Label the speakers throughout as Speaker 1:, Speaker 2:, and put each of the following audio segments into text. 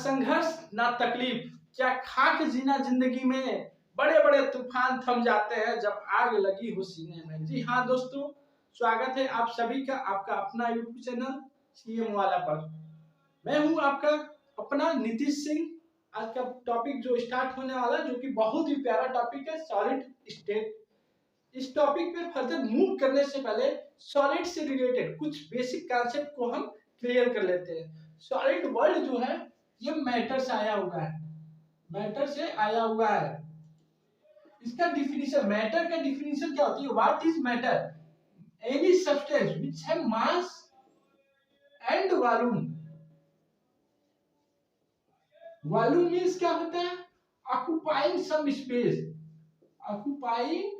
Speaker 1: संघर्ष ना तकलीफ, क्या खाक जीना जिंदगी में, बड़े बड़े तूफान थम जाते हैं जब आग लगी हो सीने में। जी हाँ दोस्तों, स्वागत है आप सभी का आपका अपना यूट्यूब चैनल सीएम वाला पर। मैं हूँ आपका अपना नीतीश सिंह। आज का टॉपिक जो स्टार्ट होने वाला है, जो कि बहुत ही प्यारा टॉपिक है, सॉलिड स्टेट। इस टॉपिक पे फर्दर मूव करने से पहले सॉलिड से रिलेटेड कुछ बेसिक कॉन्सेप्ट को हम क्लियर कर लेते हैं। सॉलिड वर्ड जो है ये मैटर से आया हुआ है, मैटर से आया हुआ है। इसका डिफिनीशन, मैटर का डिफिनीशन क्या होती है? What is matter? Any substance which have mass and volume. Volume means क्या होता है? Occupying some space, occupying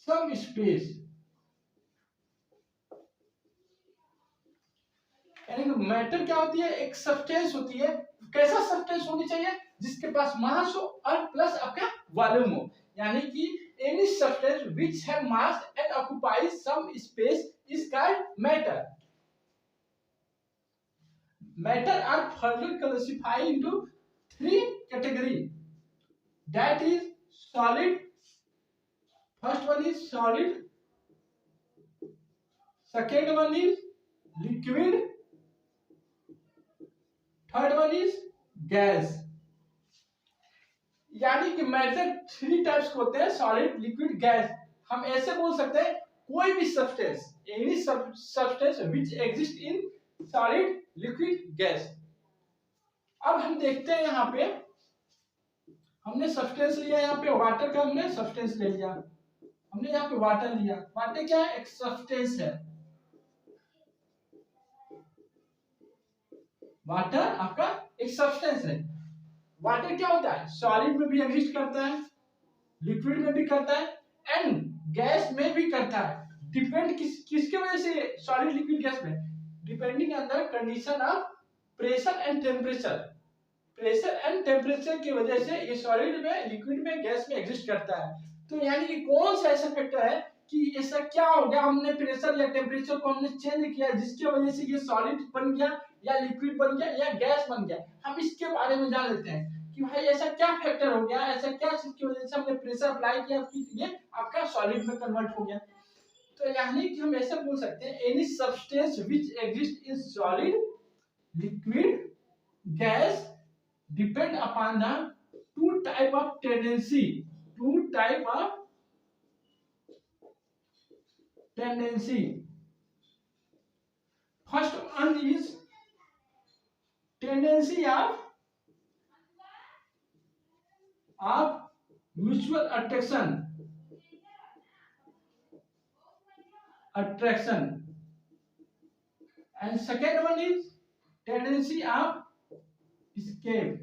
Speaker 1: some space. यानी कि मैटर क्या होती है? एक सब्सटेंस होती है। कैसा सब्सटेंस होनी चाहिए? जिसके पास मास हो और प्लस आपका वॉल्यूम हो। यानी कि any substance which have mass and occupies some space is called matter. Matter are further classified into 3 category, that is solid, first one is solid, second one is liquid, third one is gas. यानी कि matter 3 types होते हैं, solid, liquid, gas. हम ऐसे बोल सकते हैं कोई भी substance, any substance which exist in solid, liquid, gas. अब हम देखते हैं यहाँ पे, हमने सब्सटेंस लिया, यहाँ पे वाटर का हमने सब्सटेंस ले लिया, हमने यहाँ पे वाटर लिया। वाटर क्या है? एक सब्सटेंस है। वाटर आपका एक सब्सटेंस है। वाटर क्या होता है? सॉलिड में भी एग्जिस्ट करता है, लिक्विड में भी करता है एंड गैस में भी करता है। डिपेंड किसके वजह से? सॉलिड, लिक्विड, गैस में depending on the condition of pressure and temperature. Pressure and temperature की वजह से ये सॉलिड में, लिक्विड में, गैस में एग्जिस्ट करता है। तो यानी कि कौन सा ऐसा फैक्टर है कि ऐसा क्या हो गया, हमने प्रेशर या टेम्परेचर को हमने चेंज किया जिसकी वजह से ये सॉलिड बन गया या लिक्विड बन गया या गैस बन गया। हम इसके बारे में जान लेते हैं कि भाई ऐसा क्या फैक्टर हो गया, ऐसा क्या चीज की वजह से हमने प्रेशर अप्लाई किया कि ये आपका सॉलिड में कन्वर्ट हो गया। तो यानी कि हम ऐसा बोल सकते हैं any substance which exist in solid, liquid, gas depend upon the 2 type of tendency, 2 type of tendency. First one is tendency of mutual attraction and second one is tendency of escape.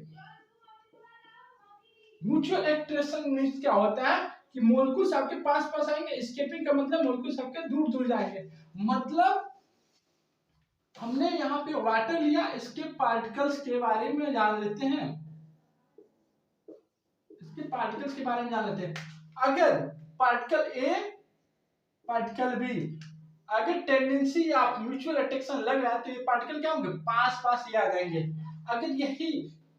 Speaker 1: Mutual attraction means क्या होता है कि मोलकुल्स आपके पास आएंगे, escaping का मतलब मोलकुल्स आपके दूर जाएंगे। मतलब हमने यहाँ पे वाटर लिया, इसके पार्टिकल्स के बारे में जान लेते हैं, इसके पार्टिकल्स के बारे में जान लेते हैं। अगर पार्टिकल ए, पार्टिकल बी, अगर टेंडेंसी या म्यूचुअल अट्रैक्शन लग रहा है तो ये पार्टिकल क्या होंगे? पास ही आ जाएंगे। अगर यही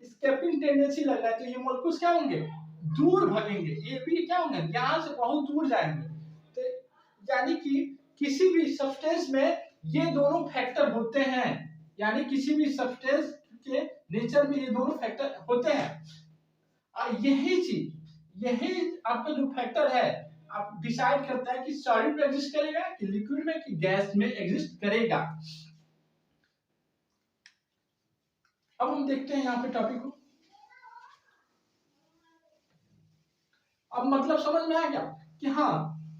Speaker 1: एस्केपिंग टेंडेंसी लग रहा है तो ये मोलकुल्स क्या होंगे? दूर भागेंगे। ये भी क्या होंगे? यहाँ से बहुत दूर जाएंगे। तो यानी कि किसी भी सब्सटेंस में ये दोनों फैक्टर होते हैं, यानी किसी भी सब्सटेंस के नेचर में ये दोनों फैक्टर होते हैं। यही आपका जो फैक्टर है आप डिसाइड करता है कि सॉलिड में एग्जिस्ट करेगा कि लिक्विड में कि गैस में एग्जिस्ट करेगा। अब हम देखते हैं यहाँ पे टॉपिक को। अब मतलब समझ में आ गया कि हाँ,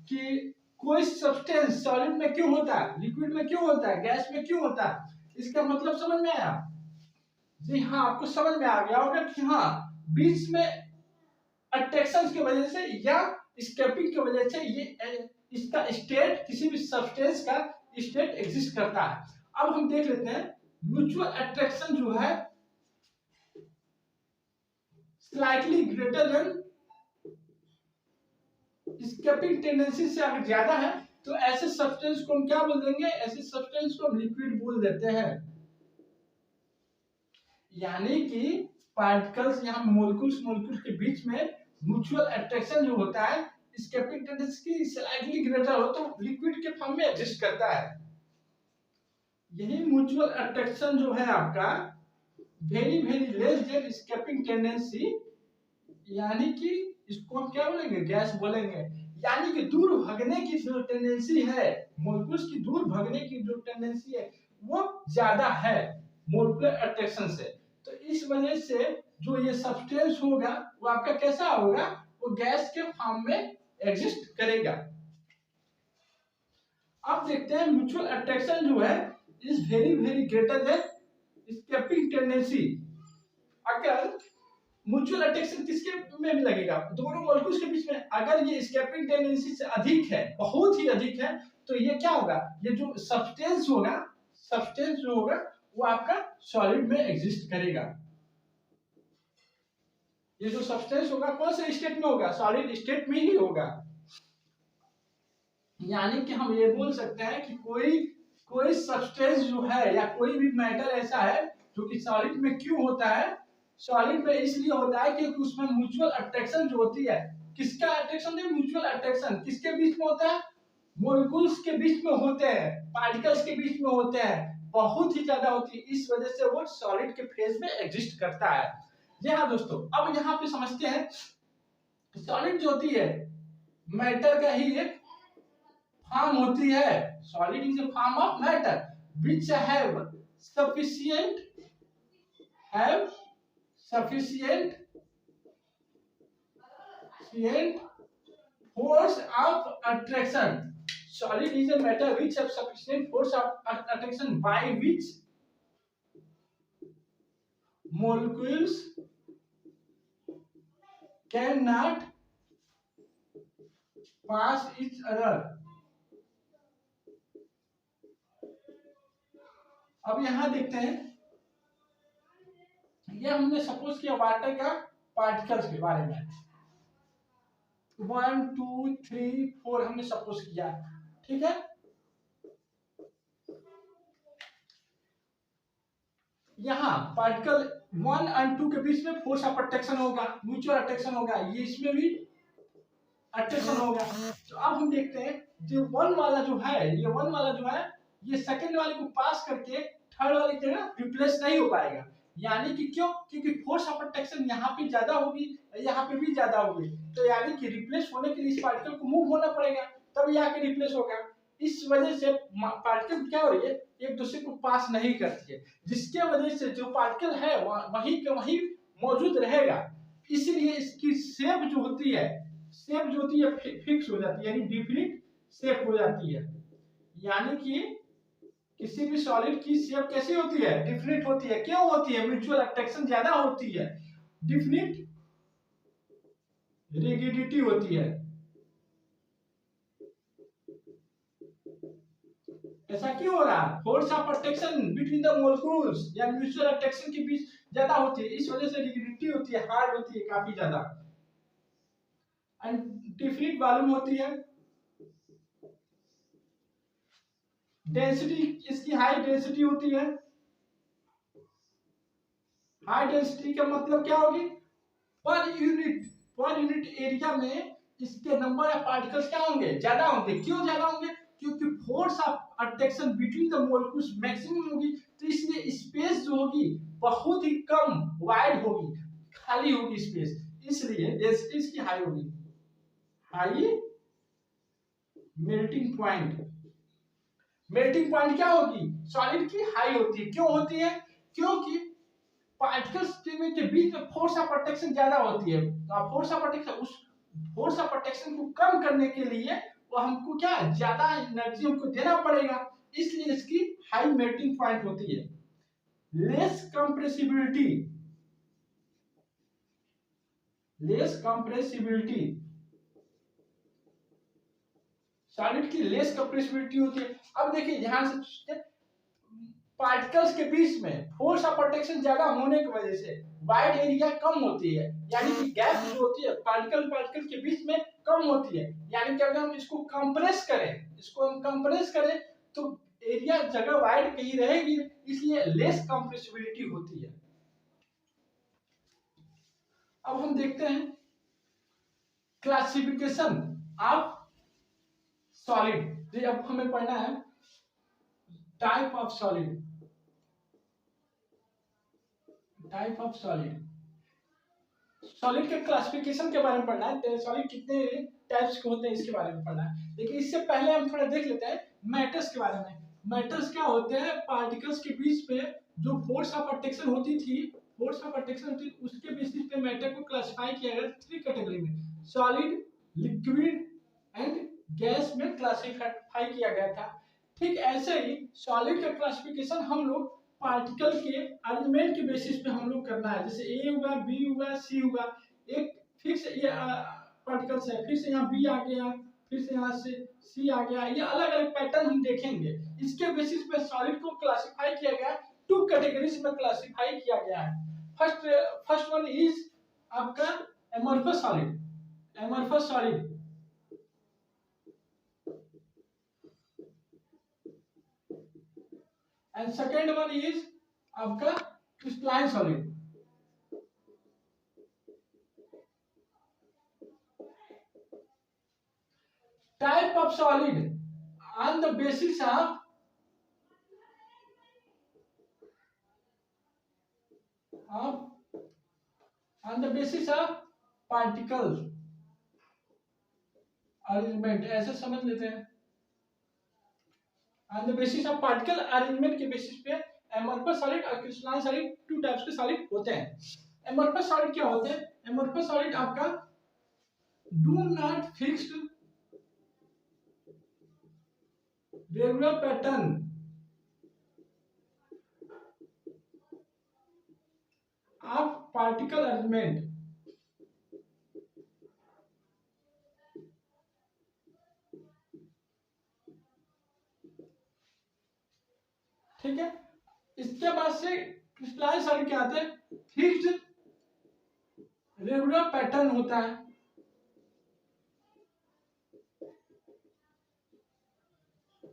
Speaker 1: कि कोई सब्सटेंस सॉलिड में क्यों होता है, लिक्विड में क्यों होता है, गैस में क्यों होता है, इसका मतलब समझ में आया? जी हाँ, आपको समझ में आ गया होगा कि हाँ, बीच में अट्रैक्शन की वजह से या एस्केपिंग की वजह से ये इसका स्टेट, किसी भी सब्सटेंस का स्टेट एग्जिस्ट करता है। अब हम देख लेते हैं म्यूचुअल अट्रैक्शन जो है slightly greater than escaping tendency से अगर ज्यादा है तो ऐसे सब्सटेंस को हम क्या बोल देंगे? ऐसे सब्सटेंस को हम लिक्विड बोल देते हैं। यानी कि पार्टिकल्स यहाँ मोलिक्यूल्स के बीच में म्यूचुअल अट्रैक्शन जो होता है एस्केपिंग टेंडेंसी की स्लाइटली ग्रेटर हो तो लिक्विड के फॉर्म में एग्जिस्ट करता है। यही म्यूचुअल अट्रैक्शन जो है आपका very very less than escaping tendency, यानी कि इसको हम क्या बोलेंगे, गैस बोलेंगे। यानी कि दूर भागने की जो टेंडेंसी है, मोलिक्यूल्स की दूर भागने की जो टेंडेंसी है वो ज्यादा है मोलिकुलर अट्रैक्शन से। तो इस वजह से जो ये सब्सटेंस होगा वो आपका कैसा होगा, वो गैस के फॉर्म में एग्जिस्ट करेगा। अब देखते हैं म्यूचुअल अट्रैक्शन जो है is very very greater than escaping tendency. अगर म्यूचुअल अट्रैक्शन किसके में भी लगेगा, दोनों मॉलिक्यूल्स के बीच में, अगर ये एस्केपिंग टेंडेंसी से अधिक है, बहुत ही अधिक है, तो ये क्या होगा, ये जो सब्सटेंस होगा वो आपका सॉलिड में एग्जिस्ट करेगा। ये जो सब्सटेंस होगा कौन से स्टेट में होगा, सॉलिड स्टेट में ही होगा। यानी कि हम ये बोल सकते हैं कि कोई सब्सटेंस जो है या कोई भी मैटर ऐसा है जो कि सॉलिड में क्यों होता है, सॉलिड में इसलिए होता है क्योंकि उसमें म्यूचुअल अट्रैक्शन जो होती है, किसका अट्रैक्शन है, म्यूचुअल अट्रैक्शन किसके बीच में होता है, मॉलिक्यूल्स के बीच में होते हैं, पार्टिकल्स के बीच में होते हैं, बहुत ही ज्यादा होती है। इस वजह से वो सॉलिड के फेज में एग्जिस्ट करता है। जी हाँ दोस्तों, अब यहाँ पे समझते हैं सॉलिड जो होती है मैटर का ही एक फॉर्म होती है। Solid is a form of matter which have sufficient force of attraction. Solid is a matter which have sufficient force of attraction by which molecules cannot pass each other. अब यहां देखते हैं, ये हमने सपोज किया water का particles के बारे में, 1 2 3 4 हमने सपोज किया, ठीक है। यहाँ पार्टिकल 1 और 2 के बीच में फोर्स ऑफ अट्रैक्शन होगा, म्यूचुअल अट्रैक्शन होगा, ये इसमें भी अट्रैक्शन होगा। तो अब हम देखते हैं जो वन वाला जो है, ये वन वाला जो है ये सेकंड वाले को पास करके थर्ड वाले की जगह रिप्लेस नहीं हो पाएगा। यानी कि क्यों, क्योंकि फोर्स ऑफ अट्रैक्शन यहाँ पे ज्यादा होगी, यहाँ पे भी ज्यादा होगी, तो यानी कि रिप्लेस होने के लिए इस पार्टिकल को मूव होना पड़ेगा, तब यहाँ के रिप्लेस होगा। इस वजह से पार्टिकल क्या हो रही है, एक दूसरे को पास नहीं करती है, जिसके वजह से जो पार्टिकल है वहीं के वहीं मौजूद रहेगा। इसलिए इसकी शेप जो होती है फिक्स हो जाती है, यानी डिफिनिट शेप हो जाती है। यानी कि किसी भी सॉलिड की शेप कैसी होती है, डिफिनिट होती है। क्यों होती है, म्यूचुअल अट्रैक्शन ज्यादा होती है, डिफिनिट रिगिडिटी होती है। ऐसा क्यों हो रहा, force of attraction between the molecules या म्यूचुअल अट्रैक्शन के बीच ज्यादा होती है, इस वजह से रिगिडिटी होती है, हार्ड होती है काफी ज्यादा, एंड डिफिनिट वॉल्यूम होती है। डेंसिटी इसकी हाई डेंसिटी होती है। हाई डेंसिटी का मतलब क्या होगी, पर यूनिट एरिया में इसके नंबर ऑफ पार्टिकल्स क्या होंगे, ज्यादा होंगे। क्यों ज्यादा होंगे, क्योंकि force of attraction between the molecules maximum होगी, तो इसलिए स्पेस जो होगी बहुत ही कम वाइड होगी, खाली होगी स्पेस, इसलिए डेंसिटी इसकी हाई होगी। High melting point, melting point क्या होगी, सॉलिड की हाई होती है। क्यों होती है, क्योंकि पार्टिकल्स के बीच में फोर्स ऑफ अट्रैक्शन ज्यादा होती है। तो फोर्स ऑफ अट्रैक्शन, उस फोर्स ऑफ अट्रैक्शन को कम करने के लिए वो हमको क्या ज्यादा एनर्जी हमको देना पड़ेगा, इसलिए इसकी हाई मेल्टिंग पॉइंट होती है। लेस कंप्रेसिबिलिटी, सॉलिड की लेस कंप्रेसिबिलिटी होती है। अब देखिए ध्यान से, पार्टिकल्स के बीच में फोर्स ऑफ अट्रैक्शन ज्यादा होने की वजह से वाइड एरिया कम होती है, यानी कि गैप जो होती है पार्टिकल के बीच में कम होती है। यानी कि अगर हम इसको कंप्रेस करें तो एरिया जगह वाइड कहीं रहेगी, इसलिए लेस कंप्रेसिबिलिटी होती है। अब हम देखते हैं क्लासिफिकेशन ऑफ सॉलिड। अब हमें पढ़ना है type of solid. Type of solid, solid के क्लासिफिकेशन के बारे में पढ़ना है। सॉलिड कितने टाइप्स के होते हैं इसके बारे में पढ़ना है। लेकिन इससे पहले हम थोड़ा देख लेते हैं मैटर्स के बारे में। मैटर्स क्या होते हैं? पार्टिकल्स के बीच पे जो फोर्स ऑफ अट्रैक्शन होती थी, फोर्स ऑफ अट्रैक्शन होती थी, उसके बेसिस पे मैटर को क्लासिफाई किया गया 3 कैटेगरी में, सॉलिड, लिक्विड एंड गैस में क्लासिफाई किया गया था। ठीक ऐसे ही सॉलिड का क्लासिफिकेशन हम लोग पार्टिकल के अरेंजमेंट के बेसिस पे हम लोग करना है। जैसे ए हुआ, बी हुआ, सी हुआ, एक फिक्स ये पार्टिकल्स है, फिर से यहाँ बी आ गया, फिर से यहाँ से सी आ गया, ये अलग अलग पैटर्न हम देखेंगे। इसके बेसिस पे सॉलिड को क्लासिफाई किया गया, 2 कैटेगरीज में क्लासिफाई किया गया है। फर्स्ट वन इज आपका amorphous solid. Amorphous solid and second one is आपका crystalline solid. Type of solid on the basis of particle arrangement, ऐसे समझ लेते हैं। On the basis of particle arrangement के बेसिस पे एमॉर्फस सॉलिड और crystalline solid 2 types के solid होते हैं। एमॉर्फस सॉलिड क्या होते हैं? एमॉर्फस सॉलिड आपका do not fixed regular pattern of particle arrangement. ठीक है, इसके बाद से क्रिस्टलाइन सॉलिड क्या आते हैं? फिक्स्ड रेगुलर पैटर्न होता है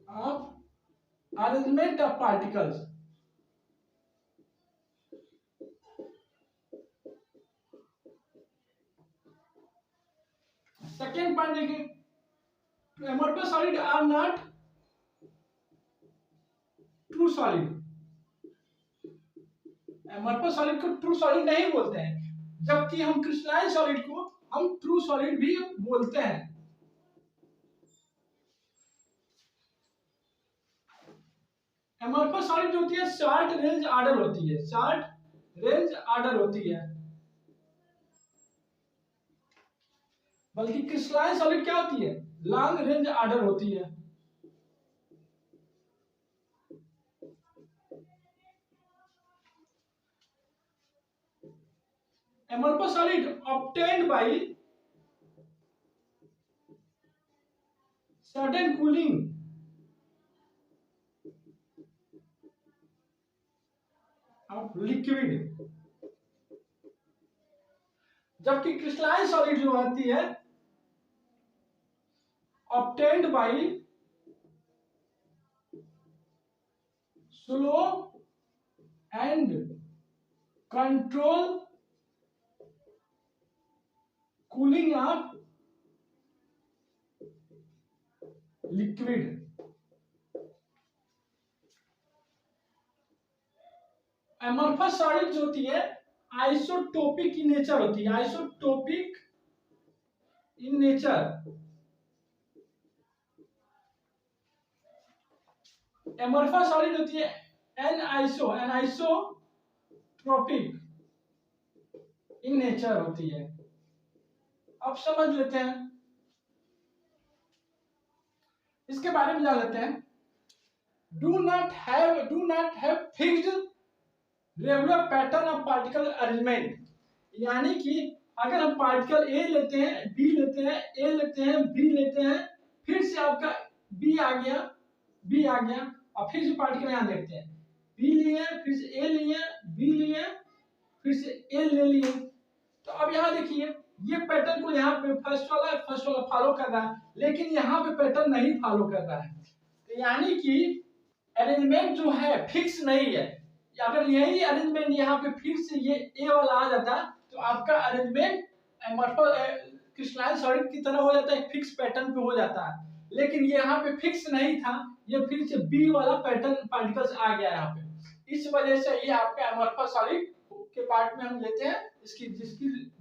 Speaker 1: of arrangement of particles. Second point देखिए, amorphous solid are not true solid. Amorphous solid को ट्रू सॉलिड नहीं बोलते हैं, जबकि हम क्रिस्टलाइन सॉलिड को हम ट्रू सॉलिड भी बोलते हैं। एमॉर्फस सॉलिड जो होती है शॉर्ट रेंज ऑर्डर होती है, शॉर्ट रेंज ऑर्डर होती है, बल्कि क्रिस्टलाइन सॉलिड क्या होती है? लॉन्ग रेंज ऑर्डर होती है। Amorphous solid obtained by sudden cooling of liquid, जबकि क्रिस्टलाइन सॉलिड जो आती है obtained by slow and control cooling of liquid. Amorphous solid जो होती है आइसोटोपिक इन नेचर होती है, isotopic in nature. Amorphous solid होती है एनाइसोट्रोपिक इन नेचर होती है। अब समझ लेते हैं, इसके बारे में जान लेते हैं। Do not have fixed regular pattern of particle arrangement, यानी कि अगर हम पार्टिकल ए लेते हैं, बी लेते हैं, ए लेते हैं, बी लेते हैं, फिर से आपका बी आ गया, बी आ गया, और फिर से पार्टिकल यहाँ देखते हैं, बी लिए, फिर से ए लिए, बी लिए, फिर से ए ले लिए। तो अब यहाँ देखिए, ये पैटर्न को यहाँ पे फर्स्ट वाला फॉलो कर रहा है, लेकिन यहाँ पे पैटर्न नहीं फॉलो कर रहा है। तो यानी कि अरेंजमेंट जो है फिक्स नहीं है। अगर यही अरेंजमेंट यहाँ पे फिक्स ये ए वाला आ जाता तो तो आपका अरेंजमेंट क्रिस्टलाइन सॉलिड की तरह हो जाता है, फिक्स पैटर्न पे हो जाता है। लेकिन ये यहाँ पे फिक्स नहीं था, ये फिर से बी वाला पैटर्न पार्टिकल्स आ गया यहाँ पे। इस वजह से ये आपका एमोर्फस सॉलिड के पार्ट में हम लेते हैं, जिसकी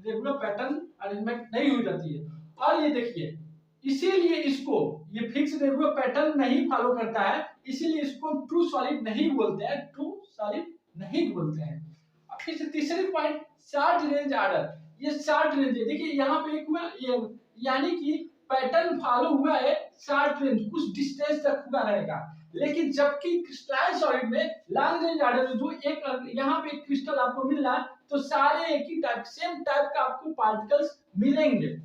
Speaker 1: रेगुलर पैटर्न अरेंजमेंट नहीं हो जाती है। और ये देखिए, इसीलिए इसको ये फिक्स रेगुलर पैटर्न नहीं फॉलो करता है, इसीलिए इसको ट्रू सॉलिड नहीं बोलते हैं, ट्रू सॉलिड नहीं बोलते हैं। अब फिर से तीसरी पॉइंट, शॉर्ट रेंज ऑर्डर। ये शॉर्ट रेंज है, देखिए यहाँ पे एक हुआ ये, यानी कि पैटर्न फॉलो हुआ है शॉर्ट रेंज, कुछ डिस्टेंस तक हुआ रहेगा। लेकिन जबकि क्रिस्टलाइन सॉलिड में लॉन्ग रेंज ऑर्डर जो एक यहाँ पे एक क्रिस्टल आपको मिल रहा है, तो सारे एक ही टाइप, सेम टाइप का आपको पार्टिकल्स मिलेंगे।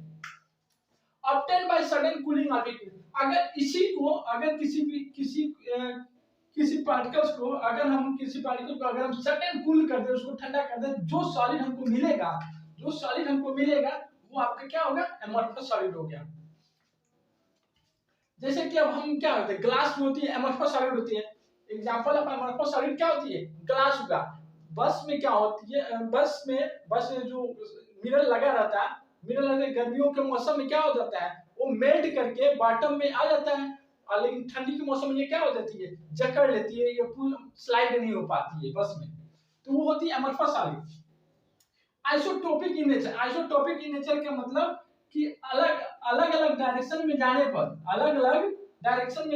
Speaker 1: Obtain by sudden cooling of, अगर इसी को, अगर किसी पार्टिकल्स को, अगर हम किसी पार्टिकल को अगर हम सडन कूल कर दे, उसको ठंडा कर दे, जो सॉलिड हमको मिलेगा वो आपका क्या होगा, एमोर्फस सॉलिड हो गया। जैसे कि अब हम क्या होते हैं, ग्लास में होती है एमोर्फस सॉलिड होती है। एग्जांपल ऑफ एमोर्फस सॉलिड क्या होती है, ग्लास होगा। बस में क्या होती है, बस में जो मिरर लगा रहता है, गर्मियों के मौसम में क्या हो जाता है, वो मेल्ट करके बॉटम में आ जाता है। और लेकिन ठंडी के मौसम में ये क्या हो जाती है, जकड़ लेती है, ये फुल स्लाइड नहीं हो पाती है बस में, तो वो होती है amorphous solid. Isotopic in nature, isotopic in nature का मतलब कि अलग अलग डायरेक्शन में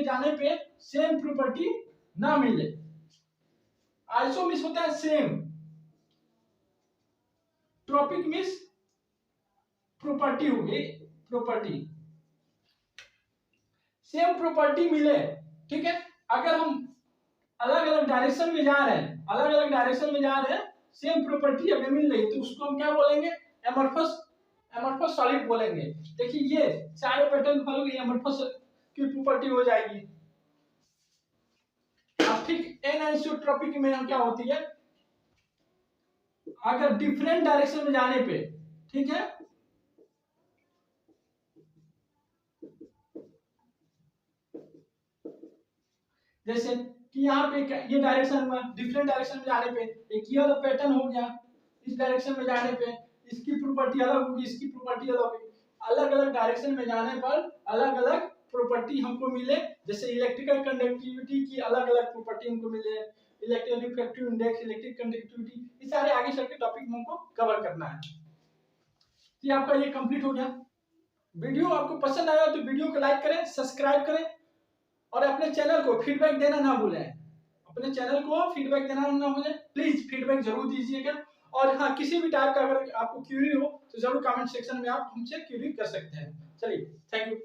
Speaker 1: जाने पे सेम प्रॉपर्टी ना मिले। आइसो मींस होता है सेम, ट्रॉपिक मींस प्रॉपर्टी हो गई, प्रॉपर्टी, सेम प्रॉपर्टी मिले, ठीक है। अगर हम अलग अलग डायरेक्शन में जा रहे हैं, सेम प्रॉपर्टी हमें मिल रही है, तो उसको हम क्या बोलेंगे, एमोर्फस सॉलिड बोलेंगे। देखिए ये सारे पैटर्न फॉलो एमोर्फस की प्रॉपर्टी हो जाएगी। अब ठीक एनिसोट्रॉपिक में क्या होती है, अगर डिफरेंट डायरेक्शन में जाने पे, ठीक है, जैसे कि यहाँ पे ये डायरेक्शन हुआ, डिफरेंट डायरेक्शन में जाने पे एक ये वाला पैटर्न हो गया, इस डायरेक्शन में जाने पे इसकी प्रॉपर्टी अलग होगी, इसकी प्रॉपर्टी अलग होगी। अलग अलग डायरेक्शन में जाने पर अलग अलग प्रॉपर्टी हमको मिले, जैसे इलेक्ट्रिकल कंडक्टिविटी की अलग अलग प्रॉपर्टी हमको मिले, electric refractive index, electric conductivity, ये सारे आगे चल के टॉपिक हमको कवर करना है। ये आपका ये कंप्लीट हो गया। वीडियो आपको पसंद आया तो वीडियो को लाइक करें, सब्सक्राइब करें और अपने चैनल को फीडबैक देना ना भूलें, प्लीज फीडबैक जरूर दीजिएगा। और हाँ, किसी भी टाइप का अगर आपको क्यूरी हो तो जरूर कमेंट सेक्शन में आप हमसे क्यूरी कर सकते हैं। चलिए, थैंक यू।